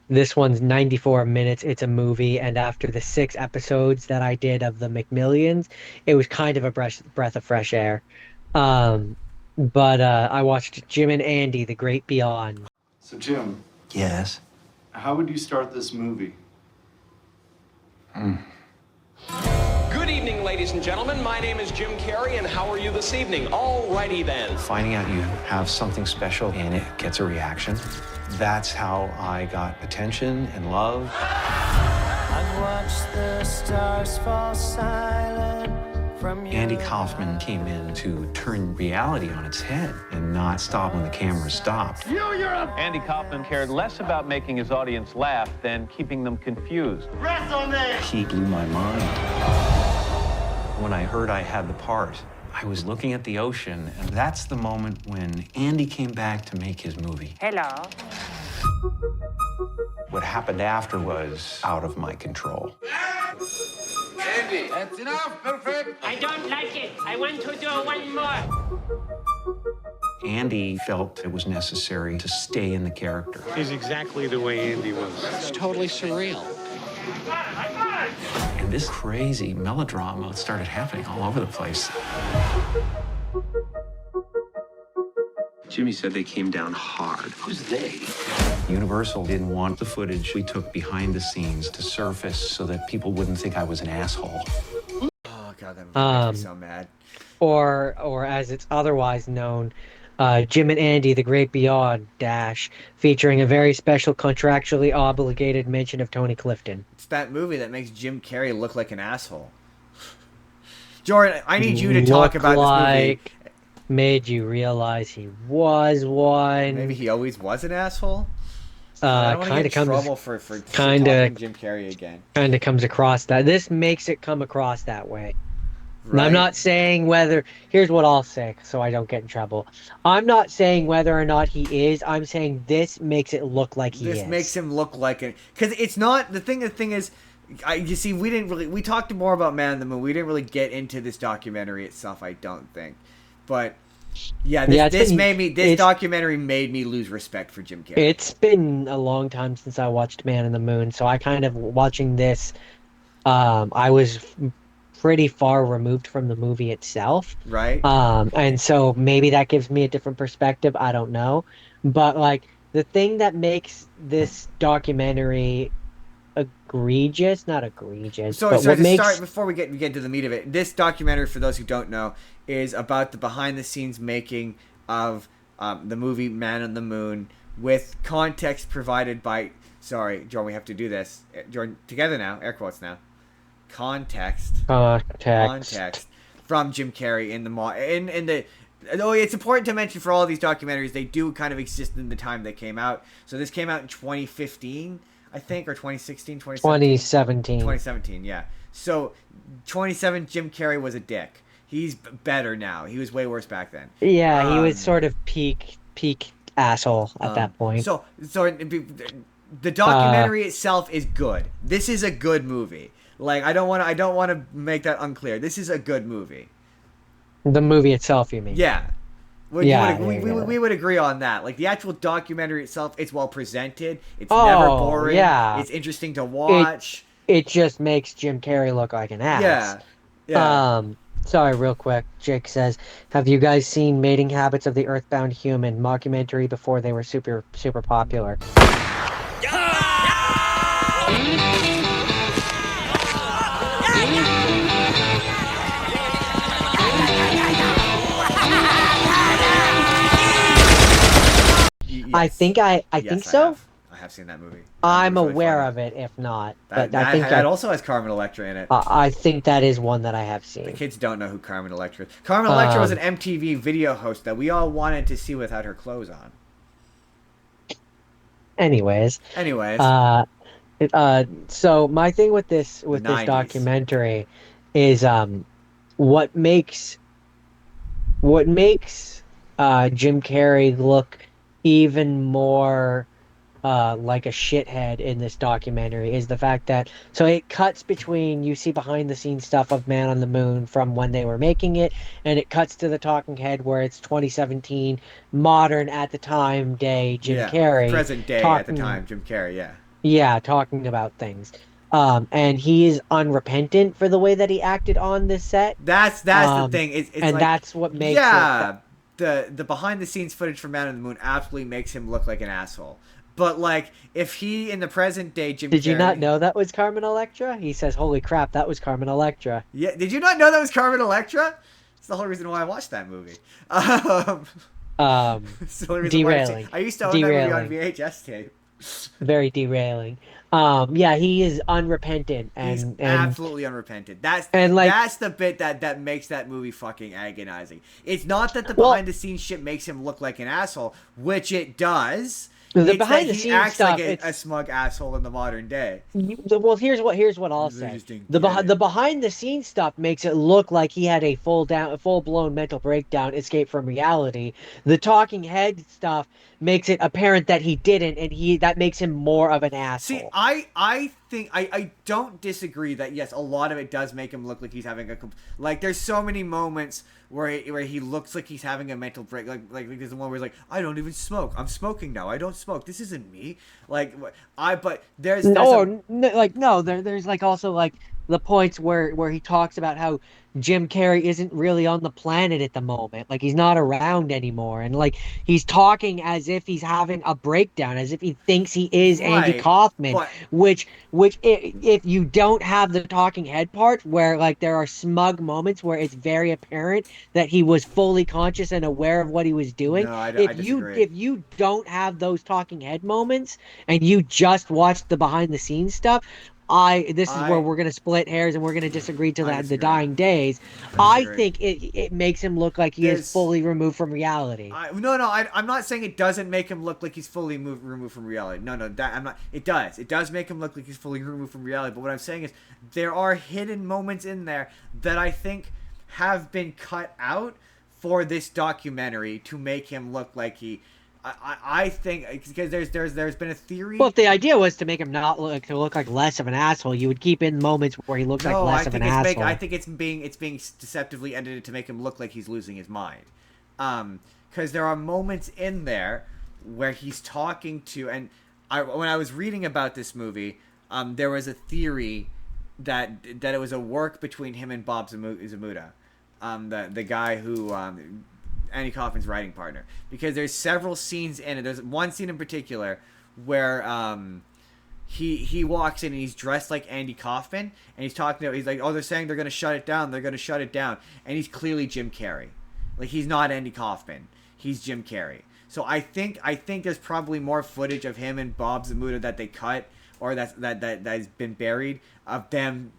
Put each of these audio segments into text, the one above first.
This one's 94 minutes. It's a movie, and after the 6 episodes that I did of the McMillions, it was kind of a breath of fresh air. Um, but I watched Jim and Andy, The Great Beyond. So, Jim, Yes. how would you start this movie? Good evening, ladies and gentlemen. My name is Jim Carrey, and how are you this evening? Alrighty then. Finding out you have something special and it gets a reaction. That's how I got attention and love. I've watched the stars fall silent from Andy Kaufman came in to turn reality on its head and not stop when the camera stopped. Andy Kaufman cared less about making his audience laugh than keeping them confused. He blew my mind. When I heard I had the part, I was looking at the ocean, and that's the moment when Andy came back to make his movie. Hello. What happened after was out of my control. Andy, that's enough. Perfect. I don't like it. I want to do one more. Andy felt it was necessary to stay in the character. He's exactly the way Andy was. It's totally surreal. And this crazy melodrama started happening all over the place. Jimmy said they came down hard. Who's they? Universal didn't want the footage we took behind the scenes to surface so that people wouldn't think I was an asshole. Oh god, that makes me so mad. Or as it's otherwise known, Jim and Andy, The Great Beyond, featuring a very special contractually obligated mention of Tony Clifton. It's that movie that makes Jim Carrey look like an asshole. Jordan, I need you to talk about this movie. Made you realize he was one. Maybe he always was an asshole. I don't want to get in trouble for talking Jim Carrey again. Kind of comes across that. This makes it come across that way. Right. And I'm not saying whether. Here's what I'll say, so I don't get in trouble. I'm not saying whether or not he is. I'm saying this makes it look like he is. This makes him look like it, because it's not the thing. The thing is, you see, we talked more about Man in the Moon. We didn't really get into this documentary itself. I don't think, but. Yeah, this documentary made me lose respect for Jim Carrey. It's been a long time since I watched Man in the Moon, so I kind of watching this. I was pretty far removed from the movie itself, right? And so maybe that gives me a different perspective. I don't know, but like the thing that makes this documentary egregious, not egregious. So to start, before we get into the meat of it, this documentary, for those who don't know, is about the behind-the-scenes making of the movie Man on the Moon, with context provided by. Sorry, Jordan, we have to do this. Jordan, together now, air quotes now. Context from Jim Carrey in the. Oh, it's important to mention for all of these documentaries, they do kind of exist in the time they came out. So this came out in 2015. I think, or 2016, 2017. 2017, yeah. So, 27, Jim Carrey was a dick. He's better now. He was way worse back then. Yeah, he was sort of peak asshole at that point. So the documentary itself is good. This is a good movie. Like, I don't want to make that unclear. This is a good movie. The movie itself, you mean? Yeah. Yeah, we would agree on that. Like, the actual documentary itself, it's well presented. It's never boring. Yeah. It's interesting to watch. It just makes Jim Carrey look like an ass. Yeah. Sorry, real quick. Jake says, have you guys seen Mating Habits of the Earthbound Human mockumentary before they were super popular? Yes. I think so. I have seen that movie. I'm aware of it, if not. But I think that also has Carmen Electra in it. I think that is one that I have seen. The kids don't know who Carmen Electra is. Carmen Electra was an MTV video host that we all wanted to see without her clothes on. Anyways. So my thing with this documentary is what makes Jim Carrey look even more like a shithead in this documentary is the fact that so it cuts between you see behind the scenes stuff of Man on the Moon from when they were making it, and it cuts to the talking head where it's 2017, modern at the time day Jim Yeah, Carrey present day at the talking, time, Jim Carrey. Yeah, yeah, talking about things. And he is unrepentant for the way that he acted on this set. that's the thing. It's And like, that's what makes it. yeah, the behind the scenes footage from Man on the Moon absolutely makes him look like an asshole. But like, if he in the present day Jim Did you not Carrey, know that was Carmen Electra? He says, "Holy crap, that was Carmen Electra." yeah, did you not know that was Carmen Electra? It's the whole reason why I watched that movie. It's the only reason why Derailing, I used to own that movie on derailing, VHS tape. very derailing. Yeah, he is unrepentant, He's and absolutely unrepentant. like, That's the bit that makes that movie fucking agonizing. It's not that the well, behind the scenes shit makes him look like an asshole, which it does. the It's behind that the he scenes acts stuff. like a smug asshole in the modern day. Well, here's what I'll They say. just didn't The get it. the behind the scenes stuff makes it look like he had a full blown mental breakdown, escape from reality. The talking head stuff makes it apparent that he didn't, and he that makes him more of an See, asshole. I think I don't disagree that yes, a lot of it does make him look like he's having like there's so many moments where he looks like he's having a mental break, like there's the one where he's like, I don't even smoke, I'm smoking now, I don't smoke, this isn't me, like but No, there's like also like the points where he talks about how Jim Carrey isn't really on the planet at the moment, like he's not around anymore, and like he's talking as if he's having a breakdown, as if he thinks he is Andy right, Kaufman, but which if you don't have the talking head part, where like there are smug moments where it's very apparent that he was fully conscious and aware of what he was doing. no, I If you disagree. if you don't have those talking head moments and you just watch the behind the scenes stuff, this is where I we're gonna split hairs and we're gonna disagree to I the disagree. dying days. I I disagree. think it makes him look like he is There's fully removed from reality. I'm not saying it doesn't make him look like he's fully removed from reality. No, that I'm not. It does. It does make him look like he's fully removed from reality. But what I'm saying is, there are hidden moments in there that I think have been cut out for this documentary to make him look like he. I think because there's been a theory. Well, if the idea was to make him not look like less of an asshole, you would keep in moments where he looks like No, less of an asshole. I think it's being deceptively edited to make him look like he's losing his mind. Because there are moments in there where he's talking to, and when I was reading about this movie, there was a theory that it was a work between him and Bob Zamuda, the guy who Andy Kaufman's writing partner, because there's several scenes in it. There's one scene in particular where he walks in and he's dressed like Andy Kaufman, and he's talking to, he's like, oh, they're saying they're gonna shut it down, and he's clearly Jim Carrey, like he's not Andy Kaufman, he's Jim Carrey. So I think there's probably more footage of him and Bob Zamuda that they cut, or that's been buried of them.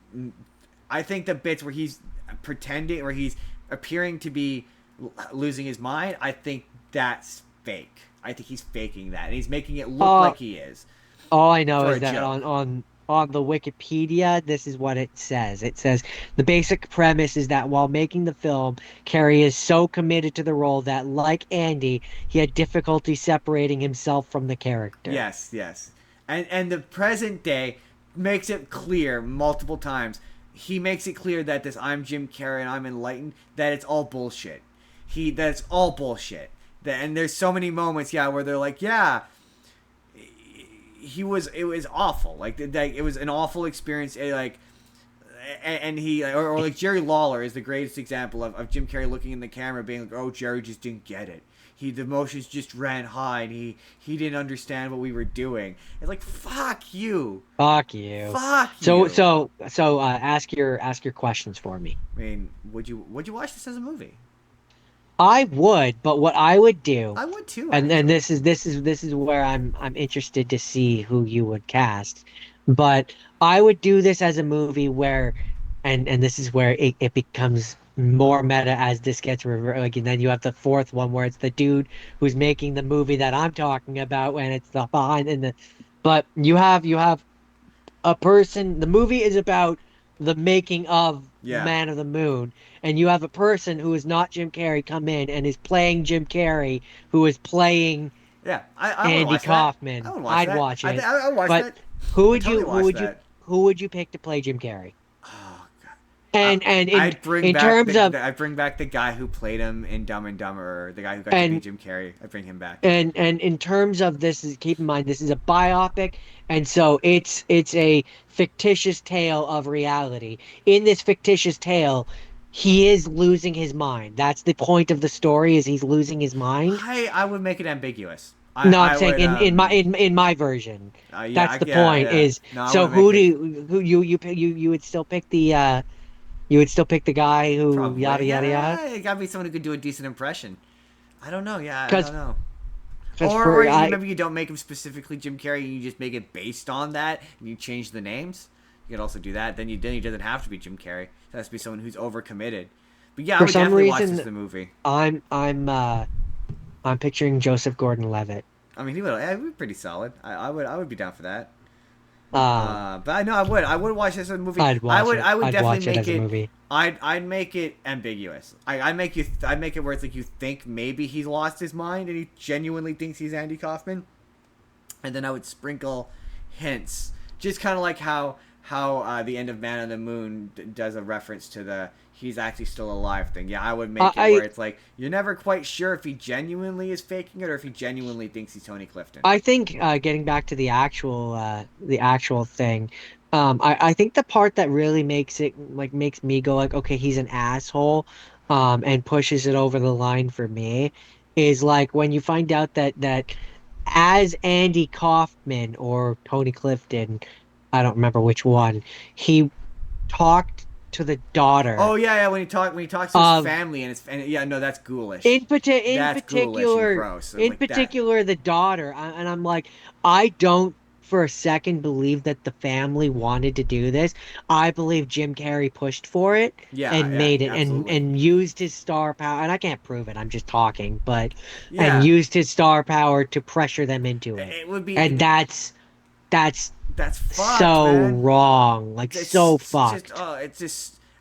I think the bits where he's pretending, or he's appearing to be losing his mind, I think that's fake. I think he's faking that, and he's making it look like he is. All I know For is a that joke. on the Wikipedia, this is what it says. It says the basic premise is that while making the film, Carrey is so committed to the role that, like Andy, he had difficulty separating himself from the character. Yes, and the present day makes it clear multiple times. He makes it clear that this "I'm Jim Carrey and I'm enlightened" that it's all bullshit. That's all bullshit. And there's so many moments, yeah, where they're like, yeah, it was awful. Like it was an awful experience. Like, and he or like Jerry Lawler is the greatest example of Jim Carrey looking in the camera, being like, oh, Jerry just didn't get it. The emotions just ran high, and he didn't understand what we were doing. It's like, fuck you. Fuck you. Fuck So you. ask your questions for me. I mean, would you watch this as a movie? I would, but what I would do, I would too. and actually. this is where I'm interested to see who you would cast. But I would do this as a movie where, and this is where it becomes more meta as this gets like, and then you have the fourth one where it's the dude who's making the movie that I'm talking about, and it's the behind in the, but you have a person. The movie is about the making of Yeah. Man of the Moon, and you have a person who is not Jim Carrey come in and is playing Jim Carrey, who is playing Yeah, I would Andy watch Kaufman. that. I would watch I'd that. watch it. I'd watch But that. who I'd would totally you watch that. who would you pick to play Jim Carrey? Oh god. And I'd bring in back terms of I'd bring back the guy who played him in Dumb and Dumber, or the guy who got to be and Jim Carrey. I'd bring him back. and in terms of this, is keep in mind this is a biopic, and so it's a fictitious tale of reality. In this fictitious tale, he is losing his mind. That's the point of the story, is he's losing his mind. I would make it ambiguous. No, I'm I saying would, in my version. yeah, That's the yeah, point. yeah. Is No, I so would make it who you pick, you would still pick the you would still pick the guy who probably. yada yada Yeah, yada. it gotta be someone who could do a decent impression. I don't know. Yeah, I 'Cause- don't know. 'Cause Or maybe you don't make him specifically Jim Carrey, and you just make it based on that, and you change the names. You could also do that. Then he doesn't have to be Jim Carrey. It has to be someone who's overcommitted. But yeah, I For would some definitely watch reason, this the movie. I'm picturing Joseph Gordon-Levitt. I mean, he would be pretty solid. I would be down for that. Um, But I know I would watch this as a movie. I'd watch it. I would I'd definitely watch it make as a movie. I'd make it ambiguous. I'd make it where it's like you think maybe he's lost his mind and he genuinely thinks he's Andy Kaufman, and then I would sprinkle hints, just kind of like how the end of Man on the Moon does a reference to the he's actually still alive thing. Yeah, I would make it where it's like you're never quite sure if he genuinely is faking it or if he genuinely thinks he's Tony Clifton. I think getting back to the actual thing, I think the part that really makes me go like, okay, he's an asshole, and pushes it over the line for me, is like when you find out that as Andy Kaufman or Tony Clifton, I don't remember which one, he talked to the daughter. Oh yeah, when he talks to his family and yeah, no, that's ghoulish. In That's particular, ghoulish and gross. in Like that. particular, the daughter, and I'm like, I don't for a second believe that the family wanted to do this. I believe Jim Carrey pushed for it and made it, and used his star power. And I can't prove it. I'm just talking, but and used his star power to pressure them into it. It would be, and that's fucked, so man. wrong, like so fucked.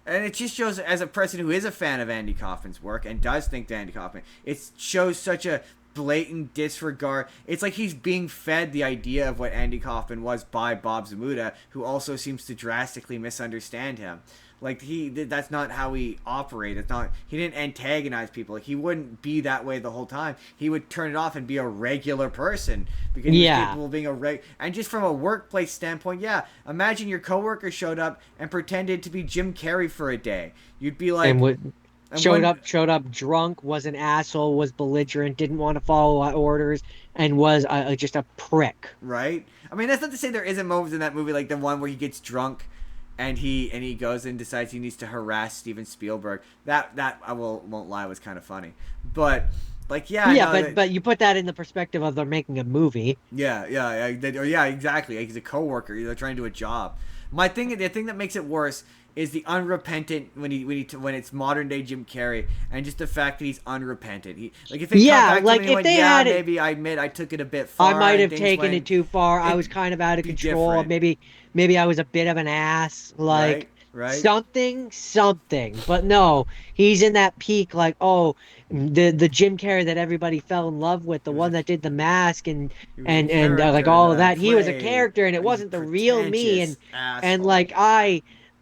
And it just shows, as a person who is a fan of Andy Kaufman's work and does think that Andy Kaufman, it shows such a blatant disregard. It's like he's being fed the idea of what Andy Kaufman was by Bob Zmuda, who also seems to drastically misunderstand him. Like that's not how he operated. He didn't antagonize people. Like he wouldn't be that way the whole time. He would turn it off and be a regular person because he was capable of being and just from a workplace standpoint, yeah. Imagine your coworker showed up and pretended to be Jim Carrey for a day. You'd be like, showed up drunk, was an asshole, was belligerent, didn't want to follow orders, and was just a prick. Right? I mean, that's not to say there isn't moments in that movie like the one where he gets drunk and he goes and decides he needs to harass Steven Spielberg. That I won't lie was kind of funny. But like but you put that in the perspective of they're making a movie. Yeah, exactly. Like he's a coworker. They're trying to do a job. The thing that makes it worse is the unrepentant when it's modern day Jim Carrey, and just the fact that he's unrepentant. If they maybe I admit I took it a bit far. I might have taken it too far. I was kind of out of control. Different. Maybe I was a bit of an ass. Like right. something. But no, he's in that peak. Like the Jim Carrey that everybody fell in love with, the one that did The Mask and like all of that. He was a character, and it wasn't the real me. And like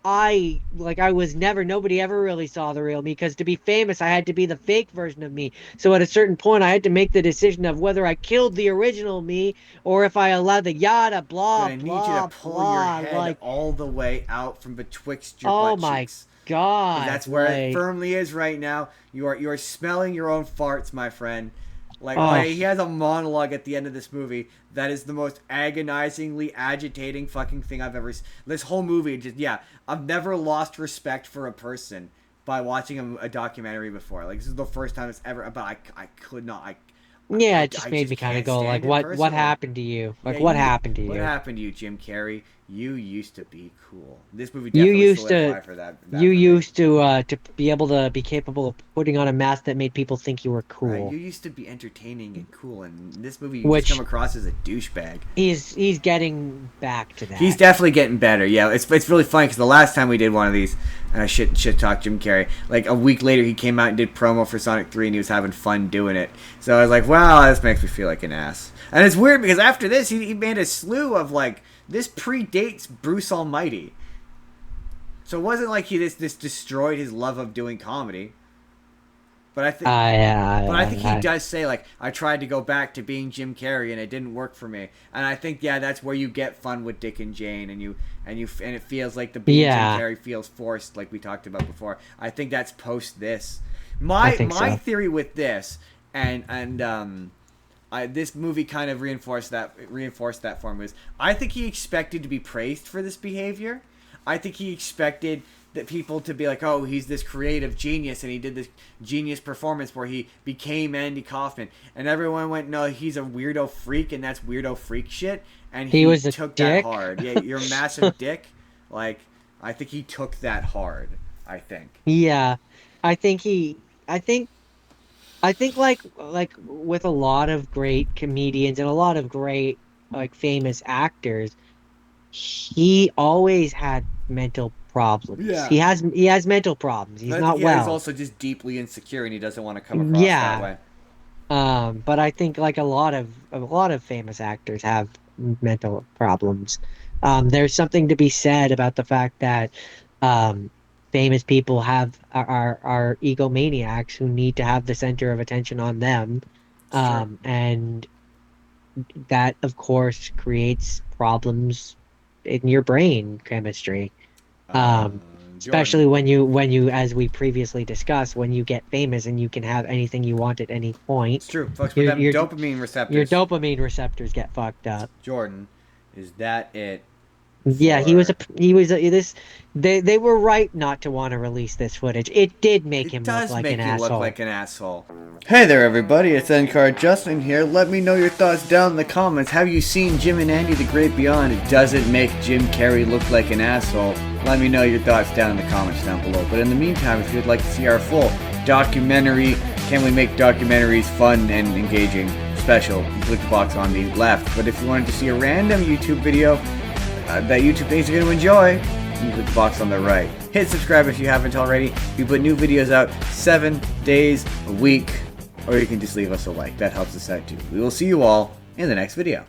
nobody ever really saw the real me, because to be famous I had to be the fake version of me. So at a certain point I had to make the decision of whether I killed the original me or if I allowed the yada blah I need you to pull your head all the way out from betwixt your butt cheeks. God, that's where it firmly is right now. You are smelling your own farts, my friend. He has a monologue at the end of this movie that is the most agonizingly agitating fucking thing I've ever seen. This whole movie, I've never lost respect for a person by watching a documentary before. Like, this is the first time it's ever, but I could not. It just made me kind of go like, what happened to you? Like, what happened to you? What happened to you, Jim Carrey? You used to be cool. This movie definitely solidified for that. You used to be able to be capable of putting on a mask that made people think you were cool. Right, you used to be entertaining and cool, and in this movie you just come across as a douchebag. He's getting back to that. He's definitely getting better. Yeah, it's really funny because the last time we did one of these, shit talk Jim Carrey. Like a week later, he came out and did promo for Sonic 3, and he was having fun doing it. So I was like, wow, this makes me feel like an ass. And it's weird because after this, he made a slew of like, this predates Bruce Almighty. So it wasn't like this destroyed his love of doing comedy. But I think he does say, like, I tried to go back to being Jim Carrey and it didn't work for me. And I think, yeah, that's where you get fun with Dick and Jane, and it feels like the being Jim Carrey feels forced, like we talked about before. I think that's post this. My theory with this, this movie kind of reinforced that for me, was I think he expected to be praised for this behavior. I think he expected that people to be like, oh, he's this creative genius, and he did this genius performance where he became Andy Kaufman, and everyone went, no, he's a weirdo freak, and that's weirdo freak shit, and he took that hard. Yeah, you're a massive dick. Like, I think he took that hard. I think. Yeah, I think like with a lot of great comedians and a lot of great like famous actors, he always had mental problems. Yeah. He has mental problems. He's not well. He's also just deeply insecure, and he doesn't want to come across that way. But I think like a lot of famous actors have mental problems. There's something to be said about the fact that famous people are egomaniacs who need to have the center of attention on them, and that of course creates problems in your brain chemistry. Especially when you, as we previously discussed, when you get famous and you can have anything you want at any point. It's true. Fucks with them dopamine receptors. Your dopamine receptors get fucked up. Jordan, is that it? Yeah, they were right not to want to release this footage. It did make him look like an asshole. Look like an asshole. Hey there, everybody. It's Endcard Justin here. Let me know your thoughts down in the comments. Have you seen Jim and Andy: The Great Beyond? Does it make Jim Carrey look like an asshole? Let me know your thoughts down in the comments down below. But in the meantime, if you'd like to see our full documentary, Can We Make Documentaries Fun and Engaging special, you click the box on the left. But if you wanted to see a random YouTube video that YouTube thinks you're going to enjoy, you can click the box on the right. Hit subscribe if you haven't already. We put new videos out 7 days a week, or you can just leave us a like. That helps us out too. We will see you all in the next video.